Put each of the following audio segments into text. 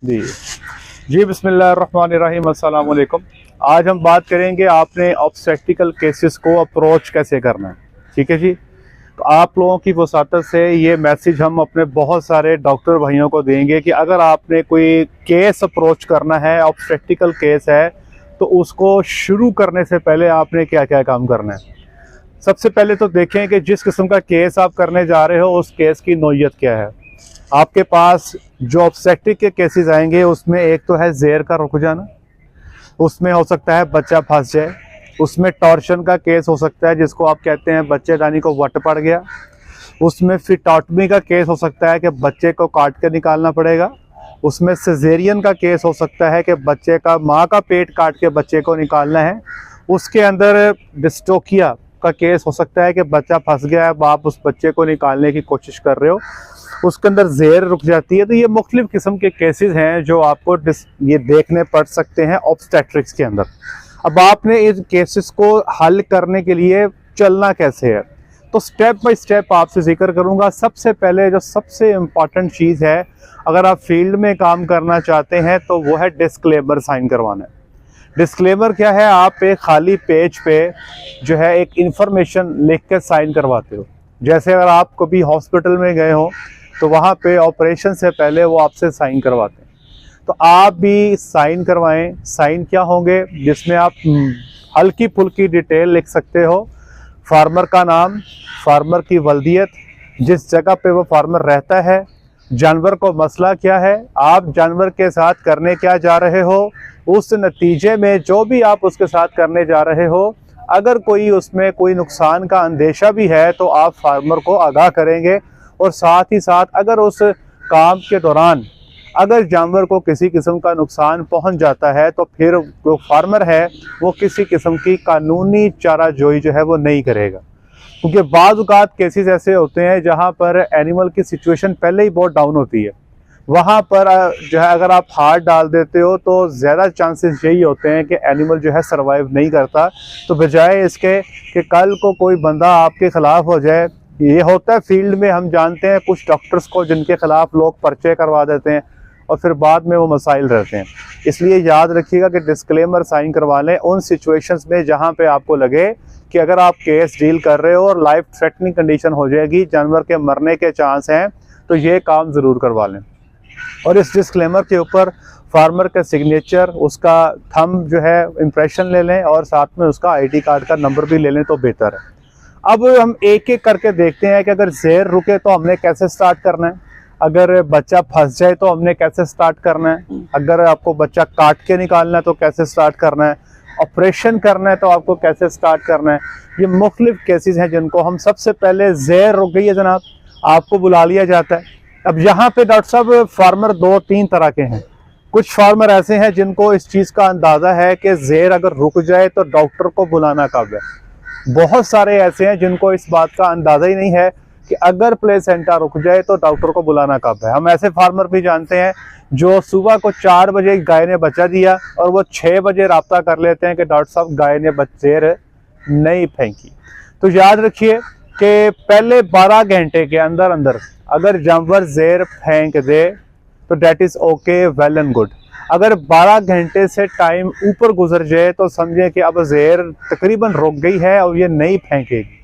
जी जी, बिस्मिल्लाहिर्रहमानिर्रहीम, अस्सलाम वालेकुम। आज हम बात करेंगे आपने ऑब्स्टेटिकल केसेस को अप्रोच कैसे करना है। ठीक है जी। तो आप लोगों की वसातत से ये मैसेज हम अपने बहुत सारे डॉक्टर भाइयों को देंगे कि अगर आपने कोई केस अप्रोच करना है, ऑब्स्टेटिकल केस है, तो उसको शुरू करने से पहले आपने क्या क्या काम करना है। सबसे पहले तो देखें कि जिस किस्म का केस आप करने जा रहे हो उस केस की नौयत क्या है। आपके पास जो ऑब्स्टेटिक के केसेस आएंगे उसमें एक तो है ज़ेर का रुक जाना, उसमें हो सकता है बच्चा फंस जाए, उसमें टॉर्शन का केस हो सकता है जिसको आप कहते हैं बच्चेदानी को वट पड़ गया, उसमें फिटॉटमी का केस हो सकता है कि बच्चे को काट के निकालना पड़ेगा, उसमें सिजेरियन का केस हो सकता है कि बच्चे का माँ का पेट काट के बच्चे को निकालना है, उसके अंदर डिस्टोकिया का केस हो सकता है कि बच्चा फंस गया है, आप उस बच्चे को निकालने की कोशिश कर रहे हो, उसके अंदर ज़ेर रुक जाती है। तो ये मुख्तलिफ किस्म के केसेस हैं जो आपको ये देखने पड़ सकते हैं ऑब्स्टेट्रिक्स के अंदर। अब आपने इस केसेस को हल करने के लिए चलना कैसे है, तो स्टेप बाय स्टेप आपसे जिक्र करूंगा। सबसे पहले जो सबसे इम्पॉर्टेंट चीज़ है, अगर आप फील्ड में काम करना चाहते हैं तो वो है डिस्क्लेमर साइन करवाना है। डिस्क्लेमर क्या है, आप एक खाली पेज पे जो है एक इंफॉर्मेशन लिख के साइन करवाते हो। जैसे अगर आप कभी हॉस्पिटल में गए हो तो वहाँ पे ऑपरेशन से पहले वो आपसे साइन करवाते हैं, तो आप भी साइन करवाएं। साइन क्या होंगे, जिसमें आप हल्की फुल्की डिटेल लिख सकते हो, फार्मर का नाम, फार्मर की वल्दियत, जिस जगह पे वो फार्मर रहता है, जानवर को मसला क्या है, आप जानवर के साथ करने क्या जा रहे हो, उस नतीजे में जो भी आप उसके साथ करने जा रहे हो, अगर कोई उसमें कोई नुकसान का अंदेशा भी है तो आप फार्मर को आगाह करेंगे। और साथ ही साथ अगर उस काम के दौरान अगर जानवर को किसी किस्म का नुकसान पहुंच जाता है तो फिर जो फार्मर है वो किसी किस्म की कानूनी चाराजोई जो है वो नहीं करेगा। क्योंकि बाज़ औक़ात केसेस ऐसे होते हैं जहां पर एनिमल की सिचुएशन पहले ही बहुत डाउन होती है, वहाँ पर जो है अगर आप हाथ डाल देते हो तो ज़्यादा चांसेस यही होते हैं कि एनिमल जो है सर्वाइव नहीं करता। तो बजाय इसके कि कल को कोई बंदा आपके ख़िलाफ़ हो जाए, ये होता है फील्ड में, हम जानते हैं कुछ डॉक्टर्स को जिनके ख़िलाफ़ लोग पर्चे करवा देते हैं और फिर बाद में वो मसाइल रहते हैं। इसलिए याद रखिएगा कि डिस्क्लेमर साइन करवा लें उन सिचुएशंस में जहाँ पे आपको लगे कि अगर आप केस डील कर रहे हो और लाइफ थ्रेटनिंग कंडीशन हो जाएगी, जानवर के मरने के चांस हैं, तो ये काम ज़रूर करवा लें। और इस डिस्क्लेमर के ऊपर फार्मर का सिग्नेचर, उसका थंब जो है इम्प्रेशन ले लें और साथ में उसका आईडी कार्ड का नंबर भी ले लें तो बेहतर है। अब हम एक एक करके देखते हैं कि अगर ज़ेर रुके तो हमने कैसे स्टार्ट करना है, अगर बच्चा फंस जाए तो हमने कैसे स्टार्ट करना है, अगर आपको बच्चा काट के निकालना है तो कैसे स्टार्ट करना है, ऑपरेशन करना है तो आपको कैसे स्टार्ट करना है। ये मुख्तलिफ केसेस हैं जिनको हम सबसे पहले ज़ेर रुक गई है जनाब, आपको बुला लिया जाता है। अब यहाँ पे डॉक्टर साहब फार्मर दो तीन तरह के हैं। कुछ फार्मर ऐसे हैं जिनको इस चीज़ का अंदाज़ा है कि ज़ेर अगर रुक जाए तो डॉक्टर को बुलाना कब है। बहुत सारे ऐसे हैं जिनको इस बात का अंदाज़ा ही नहीं है कि अगर प्लेसेंटा रुक जाए तो डॉक्टर को बुलाना कब है। हम ऐसे फार्मर भी जानते हैं जो सुबह को 4 बजे गाय ने बच्चा दिया और वो 6 बजे राब्ता कर लेते हैं कि डॉक्टर साहब गाय ने ज़ेर नहीं फेंकी। तो याद रखिए कि पहले 12 घंटे के अंदर अंदर अगर जानवर ज़ेर फेंक दे तो that is okay, well and good. अगर 12 घंटे से टाइम ऊपर गुजर जाए तो समझें कि अब ज़ेर तकरीबन रुक गई है और ये नहीं फेंकेगी।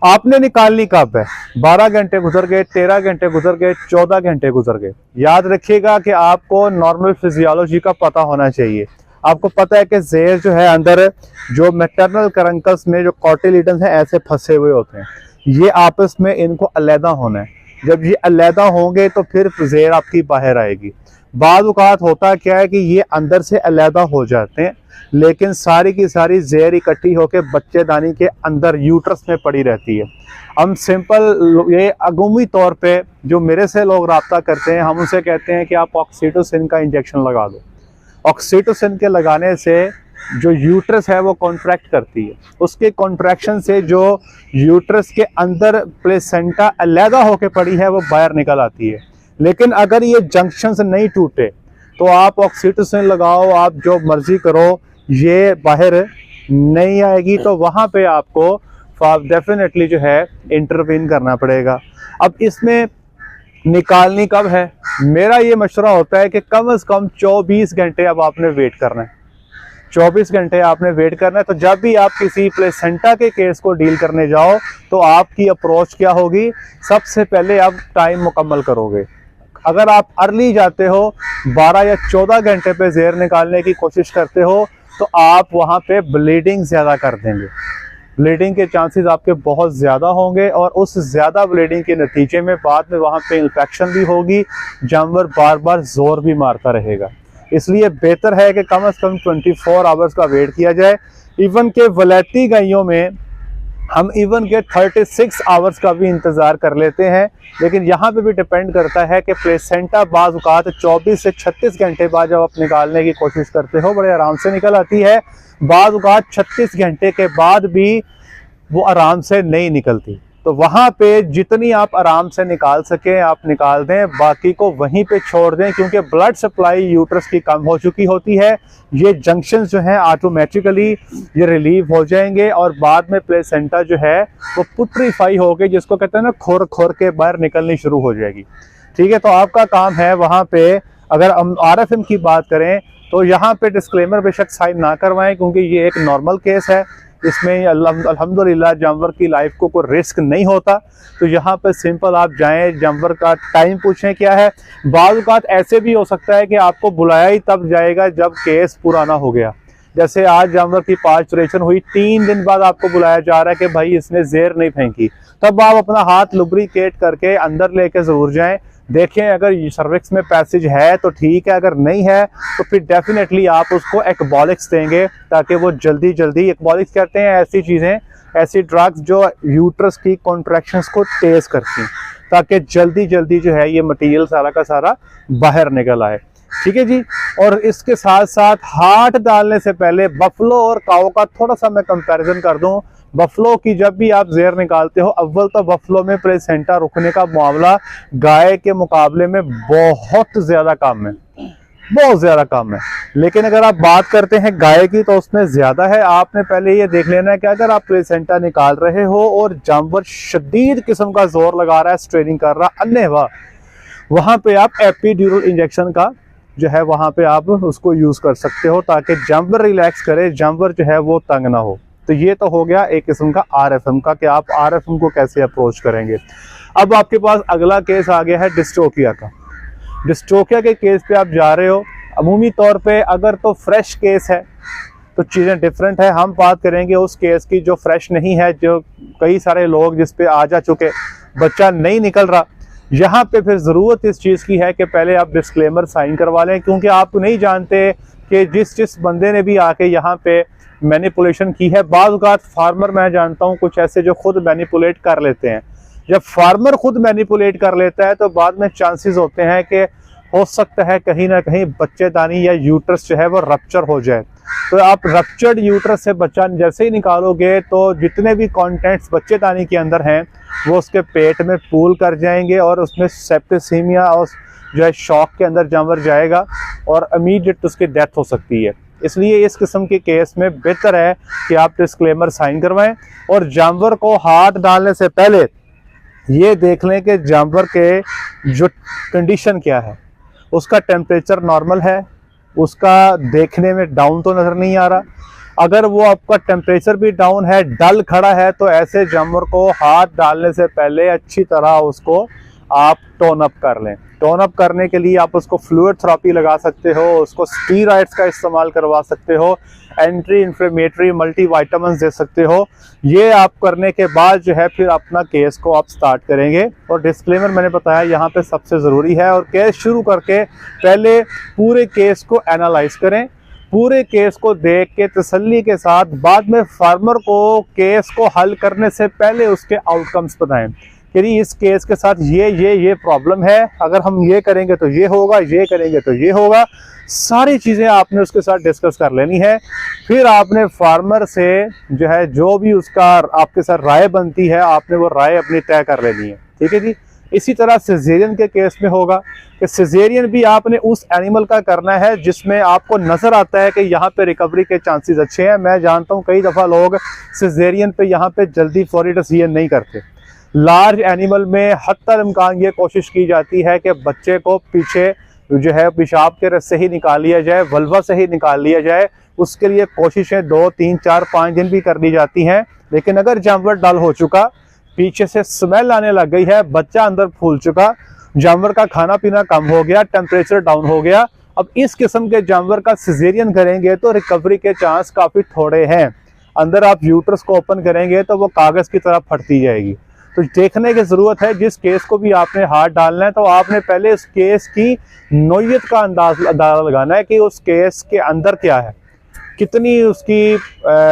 आपने निकालनी कब है, 12 घंटे गुजर गए, 13 घंटे गुजर गए, 14 घंटे गुजर गए। याद रखिएगा कि आपको नॉर्मल फिजियोलॉजी का पता होना चाहिए। आपको पता है कि ज़ेर जो है अंदर जो मैटरनल करंकस में जो कॉटिलिडन्स हैं ऐसे फंसे हुए होते हैं, ये आपस में इनको अलहदा होना है। जब ये अलहदा होंगे तो फिर ज़ेर आपकी बाहर आएगी। बाज़ औक़ात होता क्या है कि ये अंदर से अलहदा हो जाते हैं लेकिन सारी की सारी ज़ेर इकट्ठी होकर बच्चेदानी के अंदर यूट्रस में पड़ी रहती है। हम सिंपल ये अगूमी तौर पे जो मेरे से लोग रब्ता करते हैं, हम उनसे कहते हैं कि आप ऑक्सीटोसिन का इंजेक्शन लगा दो। ऑक्सीटोसिन के लगाने से जो यूट्रस है वो कॉन्ट्रैक्ट करती है, उसके कॉन्ट्रैक्शन से जो यूट्रस के अंदर प्लेसेंटा अलहदा होकर पड़ी है वो बाहर निकल आती है। लेकिन अगर ये जंक्शंस नहीं टूटे तो आप ऑक्सीटोसिन लगाओ, आप जो मर्जी करो, ये बाहर नहीं आएगी। तो वहाँ पे आपको डेफिनेटली जो है इंटरवीन करना पड़ेगा। अब इसमें निकालनी कब है, मेरा ये मशवरा होता है कि कम से कम 24 घंटे अब आपने वेट करना है, 24 घंटे आपने वेट करना है। तो जब भी आप किसी प्लेसेंटा के केस को डील करने जाओ तो आपकी अप्रोच क्या होगी, सबसे पहले आप टाइम मुकम्मल करोगे। अगर आप अर्ली जाते हो, 12 या 14 घंटे पे ज़ेर निकालने की कोशिश करते हो, तो आप वहाँ पे ब्लीडिंग ज़्यादा कर देंगे, ब्लीडिंग के चांसेस आपके बहुत ज़्यादा होंगे और उस ज़्यादा ब्लीडिंग के नतीजे में बाद में वहाँ पे इन्फेक्शन भी होगी, जानवर बार बार जोर भी मारता रहेगा। इसलिए बेहतर है कि कम से कम 24 आवर्स का वेट किया जाए। इवन के वलैती गायों में हम इवन के 36 आवर्स का भी इंतज़ार कर लेते हैं, लेकिन यहाँ पे भी डिपेंड करता है कि प्लेसेंटा बाज़ औक़ात 24 से 36 घंटे बाद जब आप निकालने की कोशिश करते हो बड़े आराम से निकल आती है, बाज़ औक़ात 36 घंटे के बाद भी वो आराम से नहीं निकलती। तो वहाँ पे जितनी आप आराम से निकाल सकें आप निकाल दें, बाकी को वहीं पे छोड़ दें, क्योंकि ब्लड सप्लाई यूट्रस की कम हो चुकी होती है। ये जंक्शन जो हैं ऑटोमेटिकली ये रिलीव हो जाएंगे और बाद में प्लेसेंटा जो है वो पुट्रीफाई होके, जिसको कहते हैं ना, खुर खुर के बाहर निकलनी शुरू हो जाएगी। ठीक है, तो आपका काम है वहाँ पे, अगर हम RFM की बात करें तो यहाँ पे डिस्क्लेमर बेशक साइन ना करवाएं, क्योंकि ये एक नॉर्मल केस है, इसमें अल्हम्दुलिल्लाह जानवर की लाइफ को कोई रिस्क नहीं होता। तो यहाँ पे सिंपल आप जाएं, जानवर का टाइम पूछें क्या है। बाज़ औक़ात ऐसे भी हो सकता है कि आपको बुलाया ही तब जाएगा जब केस पुराना हो गया। जैसे आज जानवर की पार्चुरेशन हुई, 3 दिन बाद आपको बुलाया जा रहा है कि भाई इसने ज़ेर नहीं फेंकी, तब आप अपना हाथ लुब्रिकेट करके अंदर लेके ज़रूर जाएं, देखें अगर सर्विक्स में पैसेज है तो ठीक है, अगर नहीं है तो फिर डेफिनेटली आप उसको एक्बॉलिक्स देंगे, ताकि वो जल्दी जल्दी, एक्बॉलिक्स कहते हैं ऐसी चीज़ें, ऐसी ड्रग्स जो यूट्रस की कॉन्ट्रैक्शंस को तेज़ करती हैं, ताकि जल्दी जल्दी जो है ये मटीरियल सारा का सारा बाहर निकल आए। ठीक है जी। और इसके साथ साथ हार्ट डालने से पहले बफलो और काओ का थोड़ा सा मैं कंपैरिजन कर दूं। बफलो की जब भी आप ज़ेर निकालते हो, अव्वल तो बफलो में प्लेसेंटा रुकने का मामला गाय के मुकाबले में बहुत ज़्यादा कम है, बहुत ज़्यादा कम है। लेकिन अगर आप बात करते हैं गाय की तो उसमें ज़्यादा है। आपने पहले ये देख लेना है कि अगर आप प्लेसेंटा निकाल रहे हो और जानवर शदीद किस्म का जोर लगा रहा है, स्ट्रेनिंग कर रहा, अन्यथा वहाँ पे आप एपिड्यूरल इंजेक्शन का जो है वहाँ पे आप उसको यूज़ कर सकते हो, ताकि जानवर रिलैक्स करे, जानवर जो है वो तंग ना हो। तो ये तो हो गया एक किस्म का RFM का, कि आप RFM को कैसे अप्रोच करेंगे। अब आपके पास अगला केस आ गया है डिस्ट्रोकिया का। डिस्ट्रोकिया के केस पे आप जा रहे हो, अमूमी तौर पे अगर तो फ्रेश केस है तो चीज़ें डिफरेंट है। हम बात करेंगे उस केस की जो फ्रेश नहीं है, जो कई सारे लोग जिस पे आ जा चुके, बच्चा नहीं निकल रहा। यहाँ पे फिर ज़रूरत इस चीज़ की है कि पहले आप डिस्क्लेमर साइन करवा लें, क्योंकि आप नहीं जानते कि जिस बंदे ने भी आके यहाँ पे मैनिपुलेशन की है, बाज़ औक़ात फार्मर, मैं जानता हूँ कुछ ऐसे जो खुद मैनिपुलेट कर लेते हैं। जब फार्मर खुद मैनिपुलेट कर लेता है तो बाद में चांसेस होते हैं कि हो सकता है कहीं ना कहीं बच्चेदानी या यूट्रस जो है वो रप्चर हो जाए। तो आप रप्चर्ड यूट्रस से बच्चा जैसे ही निकालोगे तो जितने भी कंटेंट्स बच्चेदानी के अंदर हैं वो उसके पेट में पूल कर जाएंगे और उसमें सेप्टिसीमिया और जो है शॉक के अंदर जानवर जाएगा और इमीडिएट उसकी डेथ हो सकती है। इसलिए इस किस्म के केस में बेहतर है कि आप डिस्क्लेमर साइन करवाएं और जानवर को हाथ डालने से पहले ये देख लें कि जानवर के जो कंडीशन क्या है, उसका टेम्परेचर नॉर्मल है, उसका देखने में डाउन तो नज़र नहीं आ रहा। अगर वो आपका टेम्परेचर भी डाउन है, डल खड़ा है, तो ऐसे जानवर को हाथ डालने से पहले अच्छी तरह उसको आप टोन अप कर लें। टोन अप करने के लिए आप उसको फ्लूइड थेरेपी लगा सकते हो, उसको स्टीरॉइड्स का इस्तेमाल करवा सकते हो, एंटी इन्फ्लेमेटरी मल्टीविटामिन्स दे सकते हो। ये आप करने के बाद जो है फिर अपना केस को आप स्टार्ट करेंगे। और डिस्क्लेमर मैंने बताया यहाँ पे सबसे ज़रूरी है। और केस शुरू करके पहले पूरे केस को एनालाइज करें, पूरे केस को देख के तसल्ली के साथ बाद में फार्मर को केस को हल करने से पहले उसके आउटकम्स बताएं कि इस केस के साथ ये प्रॉब्लम है, अगर हम ये करेंगे तो ये होगा, ये करेंगे तो ये होगा। सारी चीज़ें आपने उसके साथ डिस्कस कर लेनी है। फिर आपने फार्मर से जो है जो भी उसका आपके साथ राय बनती है, आपने वो राय अपनी तय कर लेनी है। ठीक है जी। इसी तरह सिजेरियन के केस में होगा कि सिजेरियन भी आपने उस एनिमल का करना है जिसमें आपको नज़र आता है कि यहाँ पे रिकवरी के चांसेस अच्छे हैं। मैं जानता हूँ कई दफ़ा लोग सिजेरियन पे यहाँ पे जल्दी फौरी डिसीजन नहीं करते, लार्ज एनिमल में हत्ता इम्कान ये कोशिश की जाती है कि बच्चे को पीछे जो है पेशाब के रस से ही निकाल लिया जाए, वल्वा से ही निकाल लिया जाए। उसके लिए कोशिशें 2, 3, 4, 5 दिन भी कर दी जाती हैं। लेकिन अगर जानवर डल हो चुका, पीछे से स्मेल आने लग गई है, बच्चा अंदर फूल चुका, जानवर का खाना पीना कम हो गया, टेम्परेचर डाउन हो गया, अब इस किस्म के जानवर का सिजेरियन करेंगे तो रिकवरी के चांस काफ़ी थोड़े हैं। अंदर आप यूट्रस को ओपन करेंगे तो वो कागज़ की तरह फटती जाएगी। तो देखने की ज़रूरत है, जिस केस को भी आपने हाथ डालना है तो आपने पहले उस केस की नोयत का अंदाज़ा लगाना है कि उस केस के अंदर क्या है, कितनी उसकी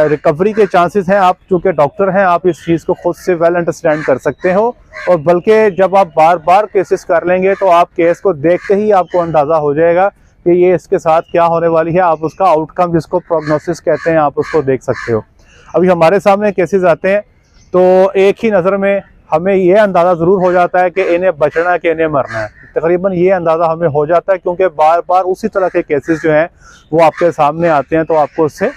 रिकवरी के चांसेस हैं। आप चूँकि डॉक्टर हैं, आप इस चीज़ को खुद से वेल अंडरस्टैंड कर सकते हो। और बल्कि जब आप बार बार केसेस कर लेंगे तो आप केस को देखते ही आपको अंदाज़ा हो जाएगा कि ये इसके साथ क्या होने वाली है। आप उसका आउटकम, जिसको प्रोग्नोसिस कहते हैं, आप उसको देख सकते हो। अभी हमारे सामने केसेस आते हैं तो एक ही नज़र में हमें ये अंदाज़ा ज़रूर हो जाता है कि इन्हें बचना है कि इन्हें मरना है। तकरीबन ये अंदाज़ा हमें हो जाता है, क्योंकि बार बार उसी तरह के केसेस जो हैं वो आपके सामने आते हैं, तो आपको उससे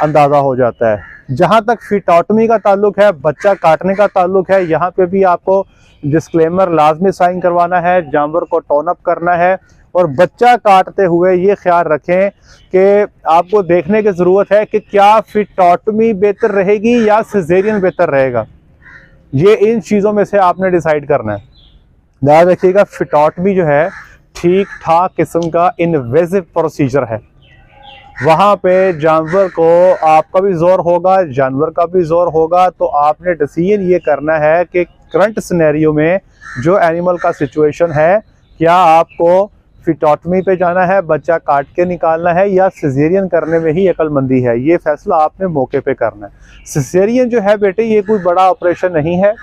अंदाज़ा हो जाता है। जहाँ तक फिटोटमी का ताल्लुक है, बच्चा काटने का ताल्लुक है, यहाँ पे भी आपको डिस्क्लेमर लाजमी साइन करवाना है, जानवर को टोन अप करना है। और बच्चा काटते हुए ये ख्याल रखें कि आपको देखने की ज़रूरत है कि क्या फिटोटमी बेहतर रहेगी या सिजेरियन बेहतर रहेगा। ये इन चीज़ों में से आपने डिसाइड करना है। याद रखिएगा, फिटोटमी जो है ठीक ठाक किस्म का इन्वेजिव प्रोसीजर है। वहाँ पे जानवर को आपका भी जोर होगा, जानवर का भी जोर होगा। तो आपने डिसीजन ये करना है कि करंट सिनेरियो में जो एनिमल का सिचुएशन है, क्या आपको फिटोटमी पे जाना है, बच्चा काट के निकालना है, या सिजेरियन करने में ही अक्लमंदी है। ये फैसला आपने मौके पे करना है। सिजेरियन जो है बेटे, ये कोई बड़ा ऑपरेशन नहीं है,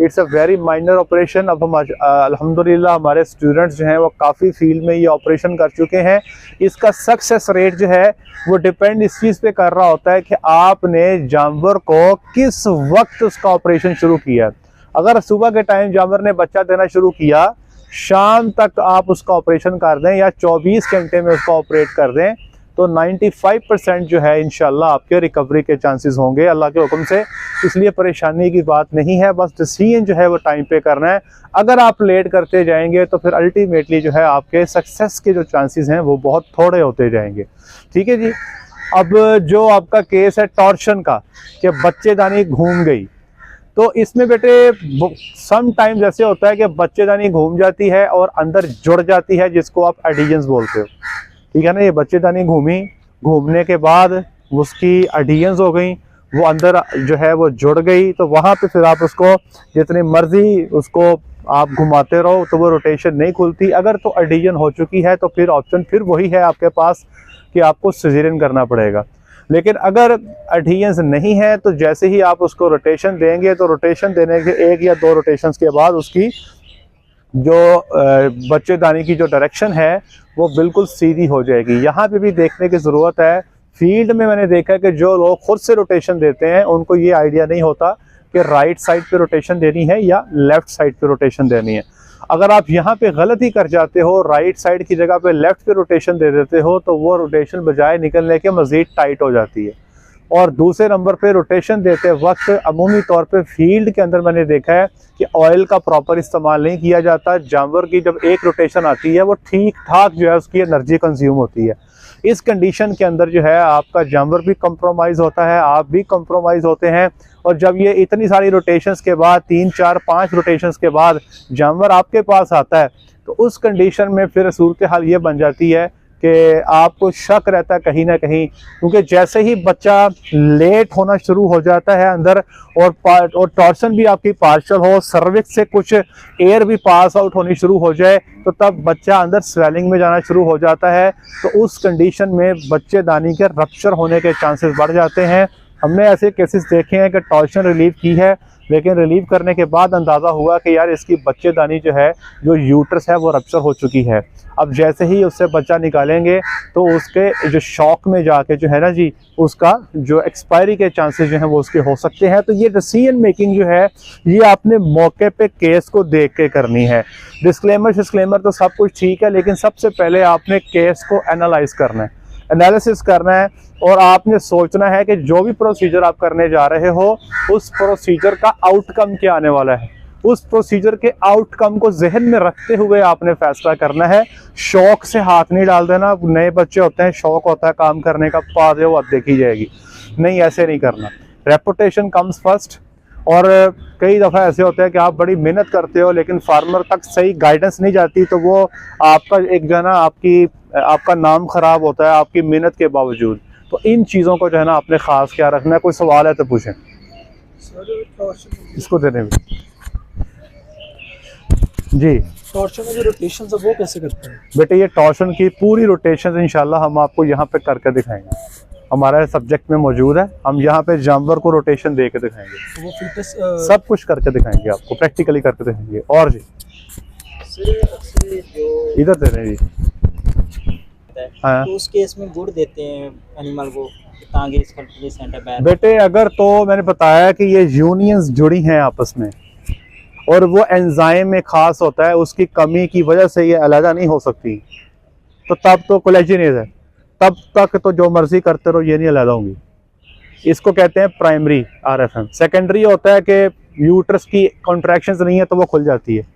it's a very minor operation. अब हम अल्हम्दुलिल्लाह हमारे स्टूडेंट्स जो हैं वो काफ़ी फील्ड में ये ऑपरेशन कर चुके हैं। इसका सक्सेस रेट जो है वो डिपेंड इस चीज़ पे कर रहा होता है कि आपने जानवर को किस वक्त उसका ऑपरेशन शुरू किया। अगर सुबह के टाइम जानवर ने बच्चा देना शुरू किया, शाम तक आप उसका ऑपरेशन कर दें या 24 घंटे में उसका ऑपरेट कर दें, तो 95% जो है इंशाल्लाह आपके रिकवरी के चांसेस होंगे अल्लाह के हुक्म से। इसलिए परेशानी की बात नहीं है, बस डिसीजन जो है वो टाइम पे करना है। अगर आप लेट करते जाएंगे तो फिर अल्टीमेटली जो है आपके सक्सेस के जो चांसेस हैं वो बहुत थोड़े होते जाएंगे। ठीक है जी। अब जो आपका केस है टॉर्शन का, कि बच्चेदानी घूम गई, तो इसमें बेटे सम टाइम्स ऐसे होता है कि बच्चेदानी घूम जाती है और अंदर जुड़ जाती है, जिसको आप एडिशंस बोलते हो। ठीक है ना। ये बच्चेदानी घूमी, घूमने के बाद उसकी एडिशंस हो गई, वो अंदर जो है वो जुड़ गई, तो वहाँ पे फिर आप उसको जितनी मर्जी उसको आप घुमाते रहो तो वो रोटेशन नहीं खुलती। अगर तो एडिशन हो चुकी है तो फिर ऑप्शन फिर वही है आपके पास कि आपको सिजेरियन करना पड़ेगा। लेकिन अगर एडहेरेंस नहीं है तो जैसे ही आप उसको रोटेशन देंगे, तो रोटेशन देने के 1 या 2 रोटेशंस के बाद उसकी जो बच्चेदानी की जो डायरेक्शन है वो बिल्कुल सीधी हो जाएगी। यहाँ पे भी देखने की ज़रूरत है। फील्ड में मैंने देखा है कि जो लोग खुद से रोटेशन देते हैं उनको ये आइडिया नहीं होता कि राइट साइड पे रोटेशन देनी है या लेफ़्ट साइड पे रोटेशन देनी है। अगर आप यहाँ पे गलती कर जाते हो, राइट साइड की जगह पे लेफ्ट पे रोटेशन दे देते हो, तो वो रोटेशन बजाय निकलने के मज़ीद टाइट हो जाती है। और दूसरे नंबर पे रोटेशन देते वक्त अमूमी तौर पे फील्ड के अंदर मैंने देखा है कि ऑयल का प्रॉपर इस्तेमाल नहीं किया जाता। जानवर की जब एक रोटेशन आती है वो ठीक ठाक जो है उसकी एनर्जी कंज्यूम होती है। इस कंडीशन के अंदर जो है आपका जानवर भी कंप्रोमाइज़ होता है, आप भी कंप्रोमाइज़ होते हैं। और जब ये इतनी सारी रोटेशंस के बाद 3, 4, 5 रोटेशंस के बाद जानवर आपके पास आता है, तो उस कंडीशन में फिर सूरत हाल ये बन जाती है कि आपको शक रहता है कहीं ना कहीं, क्योंकि जैसे ही बच्चा लेट होना शुरू हो जाता है अंदर और टॉर्सन भी आपकी पार्शल हो, सर्विक्स से कुछ एयर भी पास आउट होनी शुरू हो जाए, तो तब बच्चा अंदर स्वेलिंग में जाना शुरू हो जाता है। तो उस कंडीशन में बच्चेदानी के रप्चर होने के चांसेस बढ़ जाते हैं। हमने ऐसे केसेस देखे हैं कि टॉर्शन रिलीव की है, लेकिन रिलीव करने के बाद अंदाज़ा हुआ कि यार इसकी बच्चेदानी जो है, जो यूट्रस है वो रप्चर हो चुकी है। अब जैसे ही उससे बच्चा निकालेंगे तो उसके जो शॉक में जाके जो है ना जी, उसका जो एक्सपायरी के चांसेस जो हैं वो उसके हो सकते हैं। तो ये डिसीजन मेकिंग जो है ये आपने मौके पे केस को देख के करनी है। डिस्क्लेमर तो सब कुछ ठीक है, लेकिन सबसे पहले आपने केस को एनालाइज करना है, एनालिसिस करना है, और आपने सोचना है कि जो भी प्रोसीजर आप करने जा रहे हो उस प्रोसीजर का आउटकम क्या आने वाला है, उस प्रोसीजर के आउटकम को जहन में रखते हुए आपने फैसला करना है। शौक से हाथ नहीं डाल देना। नए बच्चे होते हैं, शौक होता है काम करने का, पास वो देखी जाएगी, नहीं ऐसे नहीं करना। Reputation comes first. और कई दफ़ा ऐसे होता है कि आप बड़ी मेहनत करते हो लेकिन फार्मर तक सही गाइडेंस नहीं जाती, तो वो आपका एक जो है ना आपका नाम खराब होता है आपकी मेहनत के बावजूद। तो इन चीज़ों को जो है ना आपने ख़ास क्या रखना है। कोई सवाल है तो पूछें। इसको देने में जी टॉर्चन में जो रोटेशन है वो कैसे करते हैं? बेटे ये टॉर्शन की पूरी रोटेशन इंशाल्लाह हम आपको यहाँ पे करके दिखाएंगे। हमारा सब्जेक्ट में मौजूद है, हम यहाँ पे जानवर को रोटेशन दे के दिखाएंगे। वो फिटनेस सब कुछ करके दिखाएंगे आपको, प्रैक्टिकली करके दिखाएंगे। और जी इधर दे रहे हैं जी। हाँ तो उस केस में गुड़ देते हैं एनिमल को ताकि इसका प्लेसेंटा बैर। बेटे अगर तो मैंने बताया कि ये यूनियंस जुड़ी हैं आपस में और वो एंजाइम में खास होता है, उसकी कमी की वजह से ये अलग नहीं हो सकती, तो तब तो कोलेजिनेज है, तब तक तो जो मर्जी करते रहो ये नहीं अलग होंगी। इसको कहते हैं प्राइमरी आरएफएम। सेकेंडरी होता है कि यूट्रस की कॉन्ट्रैक्शंस नहीं है तो वो खुल जाती है।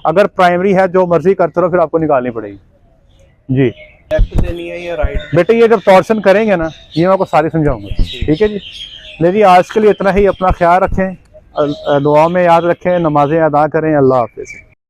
अगर प्राइमरी है जो मर्जी करते रहो फिर आपको निकालनी पड़ेगी जी। लेफ्ट देनी है या राइट? बेटे ये जब टॉर्शन करेंगे ना ये मैं आपको सारी समझाऊंगा, ठीक है जी। नहीं आज के लिए इतना ही। अपना ख्याल रखें, दुआ में याद रखें, नमाजें अदा करें। अल्लाह हाफिज़।